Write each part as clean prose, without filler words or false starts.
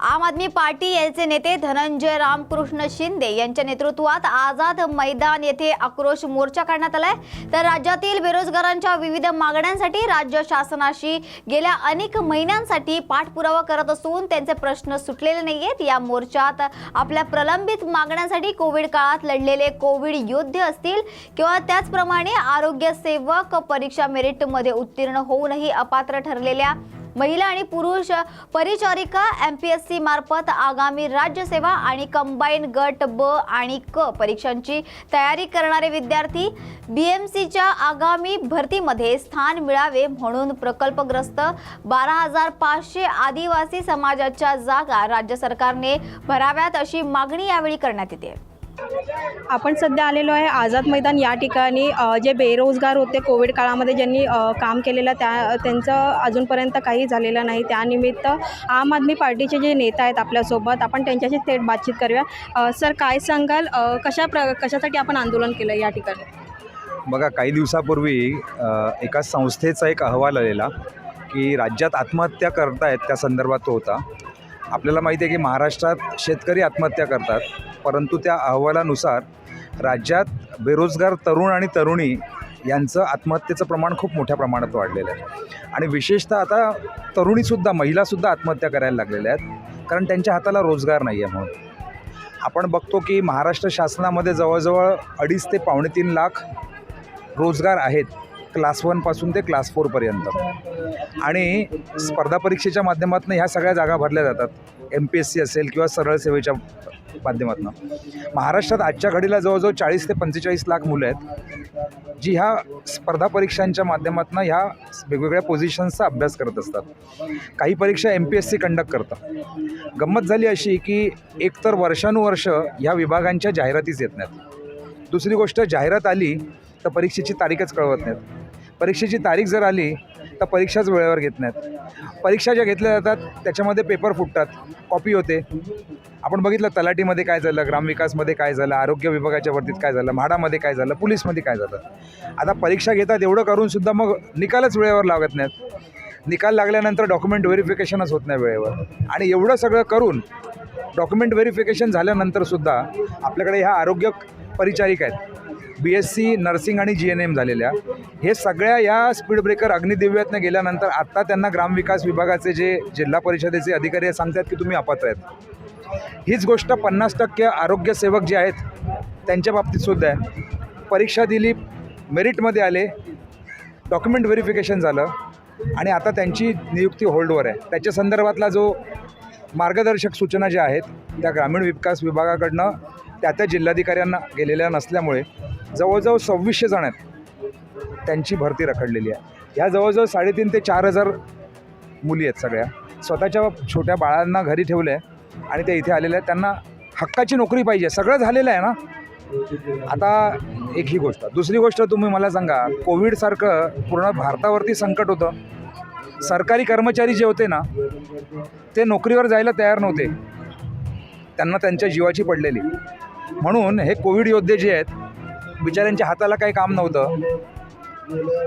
आम आदमी पार्टी यांचे नेते धनंजय रामकृष्ण शिंदे यांच्या नेतृत्वात आझाद मैदान येथे आक्रोश मोर्चा काढण्यात आलाय। तर राज्यातील बेरोजगारांच्या विविध मागण्यांसाठी राज्य शासनाशी गेल्या अनेक महिन्यांसाठी पाठपुरावा करत असून त्यांचे प्रश्न सुटलेले नाहीयेत। या मोर्चात आपल्या प्रलंबित मागण्यांसाठी कोविड काळात लढलेले कोविड योद्धे असतील किंवा त्याचप्रमाणे आरोग्य सेवक परीक्षा मेरिटमध्ये उत्तीर्ण होऊनही अपात्र ठरलेल्या महिला आणि पुरुष परिचारिका एमपीएससी मार्फत आगामी राज्यसेवा आणि कंबाईन गट ब आणि क परीक्षांची तयारी करणारे विद्यार्थी बीएमसीच्या आगामी भरतीमध्ये स्थान मिळावे म्हणून प्रकल्पग्रस्त 12,500 आदिवासी समाजाच्या जागा राज्य सरकारने भराव्यात अशी मागणी यावेळी करण्यात येते। आपण सध्या आलेलो आहे आझाद मैदान या ठिकाणी। जे बेरोजगार होते कोविड काळामध्ये ज्यांनी काम केलेलं त्यांचं अजूनपर्यंत काही झालेलं नाही। त्यानिमित्त आम आदमी पार्टीचे जे नेता आहेत आपल्यासोबत, आपण त्यांच्याशी थेट बातचीत करूया। सर, काय सांगाल, कशासाठी आपण आंदोलन केलं या ठिकाणी? बघा, काही दिवसापूर्वी एका संस्थेचा एक अहवाल आलेला की राज्यात आत्महत्या करतायत, त्या संदर्भात तो होता। आपल्याला माहिती आहे की महाराष्ट्रात शेतकरी आत्महत्या करतात, परंतु त्या अहवालानुसार राज्यात बेरोजगार तरुण आणि तरुणी यांचं आत्महत्येचं प्रमाण खूप मोठ्या प्रमाणात वाढलेलं आहे। आणि विशेषतः आता तरुणीसुद्धा, महिलासुद्धा आत्महत्या करायला लागलेल्या आहेत, कारण त्यांच्या हाताला रोजगार नाही आहे। म्हणून आपण बघतो की महाराष्ट्र शासनामध्ये जवळजवळ 2.5 ते 3.25 लाख रोजगार आहेत, क्लास 1 पासून ते क्लास 4 पर्यंत। आणि स्पर्धा परीक्षेच्या माध्यमातून ह्या सगळ्या जागा भरल्या जातात, MPSC असेल किंवा सरळ सेवेच्या माध्यमातून। महाराष्ट्रात आजच्या घडीला जवळजवळ 40 ते 45 लाख मुलं आहेत जी ह्या स्पर्धा परीक्षांच्या माध्यमातून ह्या वेगवेगळ्या पोझिशन्सचा अभ्यास करत असतात। काही परीक्षा MPSC कंडक्ट करतात। गंमत झाली अशी की एकतर वर्षानुवर्ष ह्या विभागांच्या जाहिरातीच येत नाहीत। दुसरी गोष्ट, जाहिरात आली तर परीक्षेची तारीखच कळवत नाहीत। परीक्षेची तारीख जर आली तर परीक्षाच वेळेवर घेत नाहीत। परीक्षा ज्या घेतल्या जातात त्याच्यामध्ये पेपर फुटतात, कॉपी होते। आपण बघितलं तलाठीमध्ये काय झालं, ग्रामविकासमध्ये काय झालं, आरोग्य विभागाच्या वरतीत काय झालं, म्हाडामध्ये काय झालं, पोलीसमध्ये काय झालं। आता परीक्षा घेतात एवढं करूनसुद्धा मग निकालच वेळेवर लागत नाहीत। निकाल लागल्यानंतर डॉक्युमेंट व्हेरिफिकेशनच होत नाही वेळेवर। आणि एवढं सगळं करून डॉक्युमेंट व्हेरिफिकेशन झाल्यानंतरसुद्धा आपल्याकडे ह्या आरोग्य परिचारिका आहेत, BSc नर्सिंग आणि GNM झालेल्या, हे सगळ्या या स्पीड ब्रेकर अग्निदिव्यातनं गेल्यानंतर आत्ता त्यांना ग्रामविकास विभागाचे जे जिल्हा परिषदेचे अधिकारी सांगतात की तुम्ही अपात्र आहेत। हीच गोष्ट 50% आरोग्यसेवक जे आहेत त्यांच्या बाबतीतसुद्धा आहे। परीक्षा दिली, मेरिटमध्ये आले, डॉक्युमेंट व्हेरिफिकेशन झालं आणि आता त्यांची नियुक्ती होल्डवर आहे। त्याच्या संदर्भातला जो मार्गदर्शक सूचना ज्या आहेत त्या ग्रामीण विकास विभागाकडनं त्या जिल्हाधिकाऱ्यांना गेलेल्या नसल्यामुळे जवळजवळ 2600 जण आहेत, त्यांची भरती रखडलेली आहे। ह्या जवळजवळ 3,500 ते 4,000 मुली आहेत, सगळ्या स्वतःच्या छोट्या बाळांना घरी ठेवलं आहे आणि त्या इथे आलेल्या आहेत। त्यांना हक्काची नोकरी पाहिजे, सगळं झालेलं आहे ना। आता एक ही गोष्ट, दुसरी गोष्ट, तुम्ही मला सांगा, कोविडसारखं पूर्ण भारतावरती संकट होतं, सरकारी कर्मचारी जे होते ना ते नोकरीवर जायला तयार नव्हते, त्यांना त्यांच्या जीवाची पडलेली। म्हणून हे कोविड योद्धे जे आहेत बिचाऱ्यांच्या हाताला काही काम नव्हतं,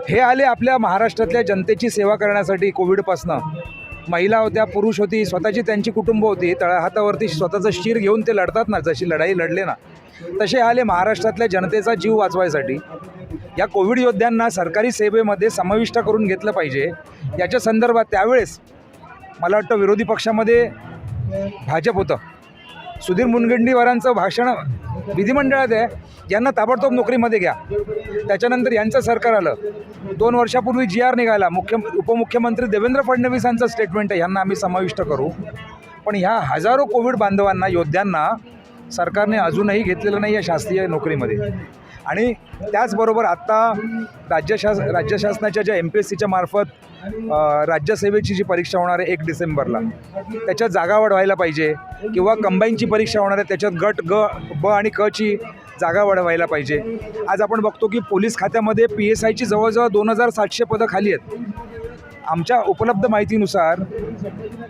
हे आले आपल्या महाराष्ट्रातल्या जनतेची सेवा करण्यासाठी। कोविडपासनं महिला होत्या, पुरुष होती, स्वतःची त्यांची कुटुंब होती, तळहातावरती स्वतःचं शीर घेऊन ते लढतात ना, जशी लढाई लढले ना तसे आले महाराष्ट्रातल्या जनतेचा जीव वाचवायसाठी। या कोविड योद्ध्यांना सरकारी सेवेमध्ये समाविष्ट करून घेतलं पाहिजे याच्या संदर्भात त्यावेळेस मला वाटतं विरोधी पक्षामध्ये भाजप होतं, सुधीर मुनगंटीवारांचं भाषण विधिमंडळात आहे, यांना ताबडतोब नोकरीमध्ये घ्या। त्याच्यानंतर यांचं सरकार आलं, 2 वर्षापूर्वी GR निघाला, उपमुख्यमंत्री देवेंद्र फडणवीसांचं स्टेटमेंट आहे, यांना आम्ही समाविष्ट करू। पण ह्या हजारो कोविड बांधवांना, योद्ध्यांना सरकारने अजूनही घेतलेलं नाही आहे शासकीय नोकरीमध्ये। आणि त्याचबरोबर आत्ता राज्य शासनाच्या ज्या MPSCच्या मार्फत राज्यसेवेची जी परीक्षा होणार आहे 1 डिसेंबरला, त्याच्यात जागा वाढवायला पाहिजे, किंवा कंबाईनची परीक्षा होणार आहे त्याच्यात गट ग ब आणि क ची जागा वाढवायला पाहिजे। आज आपण बघतो की पोलीस खात्यामध्ये PSIची जवळजवळ 2,700 पदं खाली आहेत। आमच्या उपलब्ध माहितीनुसार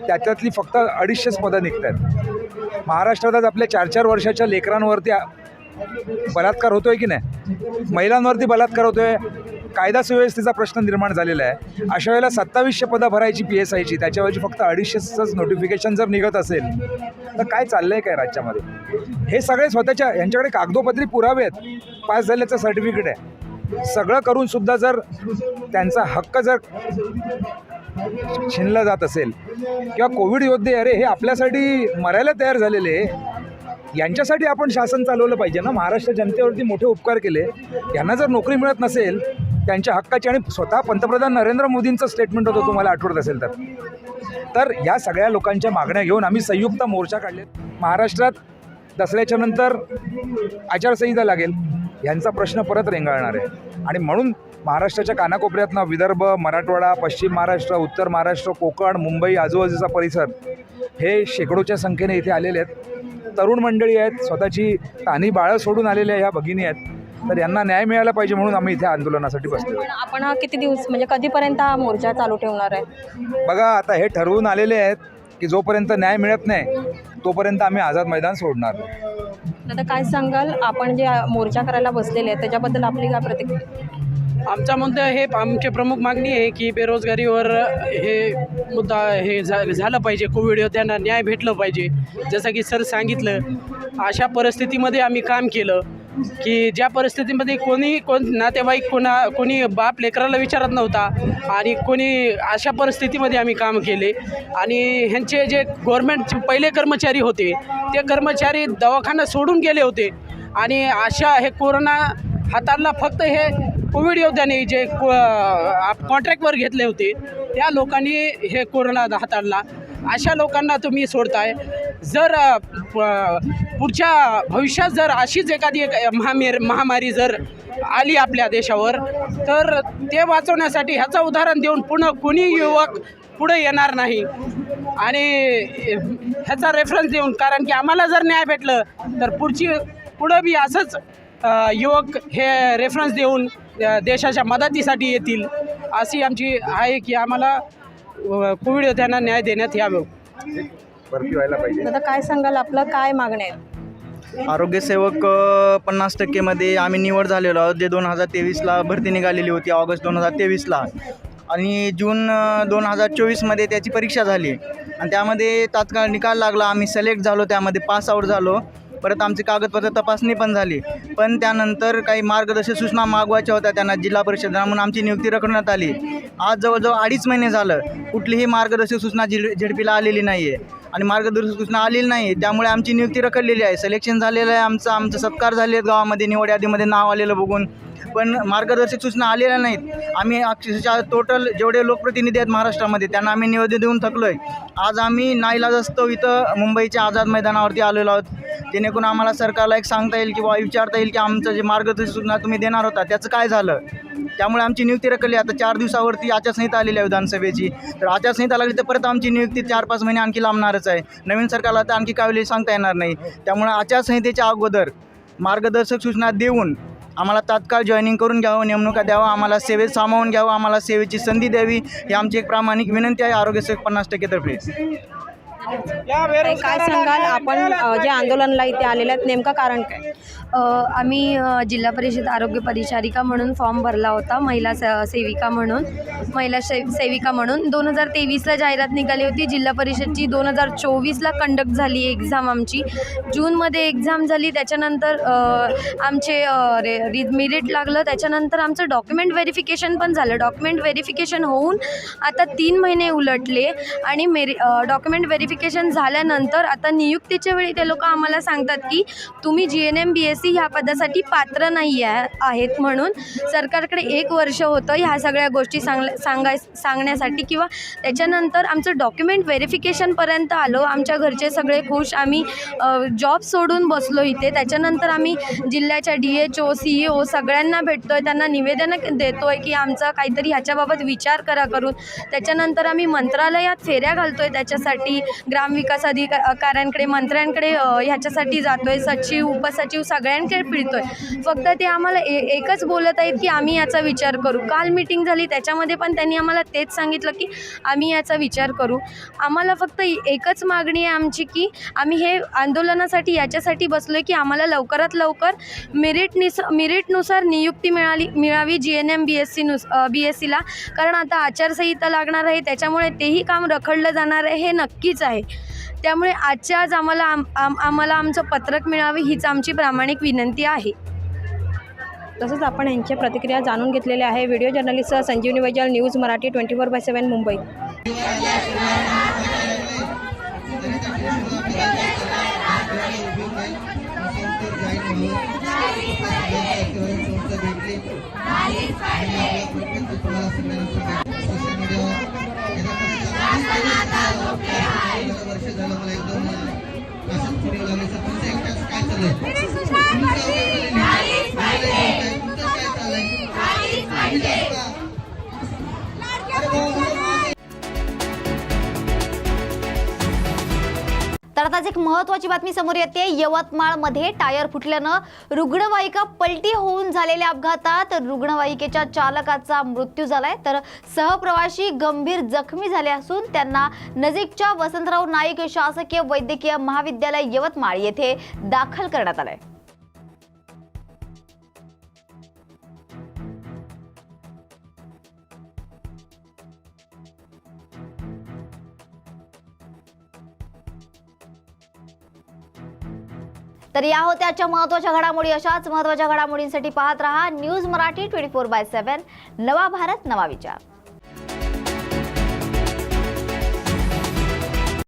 त्याच्यातली फक्त 250 पदं निघत आहेत। महाराष्ट्रात आज आपल्या 4-4 वर्षाच्या लेकरांवरती बलात्कार होतो आहे की नाही, महिलांवरती बलात्कार होतो आहे, कायदा सुव्यवस्थेचा प्रश्न निर्माण झालेला आहे. अशा वेळेला 2700 पदं भरायची PSIची, त्याच्यावरची फक्त 250च नोटिफिकेशन जर निघत असेल तर काय चाललं आहे काय राज्यामध्ये? हे सगळे स्वतःच्या यांच्याकडे कागदोपत्री पुरावे आहेत, पास झाल्याचं सर्टिफिकेट आहे, सगळं करूनसुद्धा जर त्यांचा हक्क जर छिनला जात असेल किंवा कोविड योद्धे अरे हे आपल्यासाठी मरायला तयार झालेले, यांच्यासाठी आपण शासन चालवलं पाहिजे ना. महाराष्ट्र जनतेवरती मोठे उपकार केले, यांना जर नोकरी मिळत नसेल त्यांच्या हक्काची, आणि स्वतः पंतप्रधान नरेंद्र मोदींचं स्टेटमेंट होतं तुम्हाला आठवत असेल तर या सगळ्या लोकांच्या मागण्या घेऊन आम्ही संयुक्त मोर्चा काढले. महाराष्ट्रात दसऱ्याच्या नंतर आचारसंहिता लागेल, यांचा प्रश्न परत रेंगाळणार आहे. आणि म्हणून महाराष्ट्राच्या कानाकोपऱ्यातनं विदर्भ, मराठवाडा, पश्चिम महाराष्ट्र, उत्तर महाराष्ट्र, कोकण, मुंबई, आजूबाजूचा परिसर हे शेकडोच्या संख्येने इथे आलेले आहेत. तरुण मंडळी आहेत, स्वतःची तान्ही बाळं सोडून आलेल्या ह्या भगिनी आहेत. तर यांना न्याय मिळाला पाहिजे म्हणून आम्ही इथे आंदोलनासाठी बसलो. पण आपण हा किती दिवस म्हणजे कधीपर्यंत हा मोर्चा चालू ठेवणार आहे? बघा, आता हे ठरवून आलेले आहेत की जोपर्यंत न्याय मिळत नाही तोपर्यंत आम्ही आझाद मैदान सोडणार नाही. आता काय सांगाल, आपण जे मोर्चा करायला बसलेले आहेत त्याच्याबद्दल आपली काय प्रतिक्रिया? आमचा मुद्दा हे आमची प्रमुख मागणी आहे की बेरोजगारीवर हे मुद्दा हे झालं पाहिजे, कोविड योद्ध्यांना न्याय भेटलं पाहिजे. जसं की सर सांगितलं, अशा परिस्थितीमध्ये आम्ही काम केलं की ज्या परिस्थितीमध्ये कोण नातेवाईक कोणी बाप लेकराला विचारत नव्हता, आणि कोणी अशा परिस्थितीमध्ये आम्ही काम केले. आणि ह्यांचे जे गव्हर्मेंटचे पहिले कर्मचारी होते ते कर्मचारी दवाखाना सोडून गेले होते, आणि अशा हे कोरोना हाताळला फक्त हे कोविड योद्ध्याने जे कॉन्ट्रॅक्टवर घेतले होते त्या लोकांनी हे कोरोना हाताळला. अशा लोकांना तुम्ही सोडताय. जर पुढच्या भविष्यात जर अशीच एखादी महामारी जर आली आपल्या देशावर तर ते वाचवण्यासाठी ह्याचं उदाहरण देऊन पुन्हा कोणी युवक पुढे येणार नाही. आणि ह्याचा रेफरन्स देऊन, कारण की आम्हाला जर न्याय भेटलं तर पुढं बी असंच युवक हे रेफरन्स देऊन देशाच्या मदतीसाठी येतील, अशी आमची आहे की आम्हाला कोविड योद्ध्यांना न्याय देण्यात यावं. भरती व्हायला पाहिजे. आता काय सांगाल, आपलं काय मागणं आहे? आरोग्यसेवक 50%मध्ये आम्ही निवड झालेलो आहोत. जे 2023ला भरती निघालेली होती ऑगस्ट 2023ला, आणि जून 2024मध्ये त्याची परीक्षा झाली आणि त्यामध्ये तात्काळ निकाल लागला. आम्ही सिलेक्ट झालो, त्यामध्ये पास आऊट झालो. परत आमची कागदपत्र तपासणी पण झाली, पण त्यानंतर काही मार्गदर्शक सूचना मागवायच्या होत्या त्यांना जिल्हा परिषदेला, म्हणून आमची नियुक्ती रखडण्यात आली. आज जवळजवळ 2.5 महिने झालं कुठलीही मार्गदर्शक सूचना झेडपीला आलेली नाही आहे, आणि मार्गदर्शक सूचना आलेली नाही, त्यामुळे आमची नियुक्ती रखडलेली आहे. सिलेक्शन झालेलं आहे, आमचं सत्कार झाले आहेत गावामध्ये, निवड यादीमध्ये नाव आलेलं बघून, पण मार्गदर्शक सूचना आलेल्या नाहीत. आम्ही अक्षरशः टोटल जेवढे लोकप्रतिनिधी आहेत महाराष्ट्रामध्ये त्यांना आम्ही निवेदन देऊन थकलो आहे. आज आम्ही नाईलाजास्तव इथं मुंबईच्या आझाद मैदानावरती आलेलो आहोत, जेणेकरून आम्हाला सरकारला एक सांगता येईल किंवा विचारता येईल की आमचं जे मार्गदर्शक सूचना तुम्ही देणार होता त्याचं काय झालं. त्यामुळे आमची नियुक्ती रखडली. आता 4 दिवसावरती आचारसंहिता आलेली आहे विधानसभेची, तर आचारसंहिता लागली तर परत आमची नियुक्ती 4-5 महिने आणखी लांबणारच आहे. नवीन सरकारला तर आणखी काय होईल सांगता येणार नाही. त्यामुळे आचारसंहितेच्या अगोदर मार्गदर्शक सूचना देऊन आम्हाला तात्काळ जॉईनिंग करून घ्यावं, नेमणुका द्यावा, आम्हाला सेवेत सामावून घ्यावं, आम्हाला सेवेची संधी द्यावी, ही आमची एक प्रामाणिक विनंती आहे आरोग्यसेवक 50% तर्फे. काय सांगाल, आपण जे आंदोलनला इथे आलेले आहेत नेमकं कारण काय? आम्ही जिल्हा परिषद आरोग्य परिचारिका म्हणून फॉर्म भरला होता, महिला सेविका म्हणून 2023ला जाहिरात निघाली होती. जिल्हा परिषदची 2024ला कंडक्ट झाली एक्झाम आमची, जूनमध्ये एक्झाम झाली. त्याच्यानंतर आमचे मेरिट लागलं, त्याच्यानंतर आमचं डॉक्युमेंट व्हेरिफिकेशन पण झालं. डॉक्युमेंट व्हेरिफिकेशन होऊन आता 3 महिने उलटले, आणि डॉक्युमेंट व्हेरिफिकेशन झाल्यानंतर आता नियुक्तीच्या वेळी ते लोक आम्हाला सांगतात की तुम्ही GNM BSc ह्या पदासाठी पात्र नाही आहेत, म्हणून सरकारकडे 1 वर्ष होतं ह्या सगळ्या गोष्टी सांगण्यासाठी. किंवा त्याच्यानंतर आमचं डॉक्युमेंट व्हेरिफिकेशनपर्यंत आलो, आमच्या घरचे सगळे खुश, आम्ही जॉब सोडून बसलो इथे. त्याच्यानंतर आम्ही जिल्ह्याच्या DHO CEO सगळ्यांना भेटतो आहे, त्यांना निवेदन देतो आहे की आमचा काहीतरी ह्याच्याबाबत विचार करून. त्याच्यानंतर आम्ही मंत्रालयात फेऱ्या घालतो आहे त्याच्यासाठी. ग्रामविकास अधिकाऱ्यांकडे, मंत्र्यांकडे ह्याच्यासाठी जातो आहे, सचिव उपसचिव सगळ्यांकडे फिरतो आहे. फक्त ते आम्हाला एकच बोलत आहेत की आम्ही याचा विचार करू. काल मीटिंग झाली त्याच्यामध्ये पण त्यांनी आम्हाला तेच सांगितलं की आम्ही याचा विचार करू. आम्हाला फक्त एकच मागणी आहे आमची की आम्ही हे आंदोलनासाठी याच्यासाठी बसलो आहे की आम्हाला लवकरात लवकर मेरिटनुसार नियुक्ती मिळावी GNM BSCला. कारण आता आचारसंहिता लागणार आहे, त्याच्यामुळे तेही काम रखडलं जाणार आहे हे नक्कीच आहे. त्यामुळे आजच्या आज आम्हाला आमचं पत्रक मिळावे हीच आमची प्रामाणिक विनंती आहे. तसंच आपण यांच्या प्रतिक्रिया जाणून घेतलेल्या आहे. व्हिडिओ जर्नलिस्ट संजीवनी वैजल, न्यूज मराठी 24/7 मुंबई. तर आताच एक महत्त्वाची बातमी समोर येते. यवतमाळमध्ये टायर फुटल्यानं रुग्णवाहिका पलटी होऊन झालेल्या अपघातात रुग्णवाहिकेच्या चालकाचा मृत्यू झालाय, तर सहप्रवासी गंभीर जखमी झाले असून त्यांना नजीकच्या वसंतराव नाईक शासकीय वैद्यकीय महाविद्यालय यवतमाळ येथे दाखल करण्यात आलंय. तर या होत्या आजच्या महत्त्वाच्या घडामोडी. अशाच महत्त्वाच्या घडामोडींसाठी पाहत रहा न्यूज मराठी 24/7. नवा भारत नवा विचार.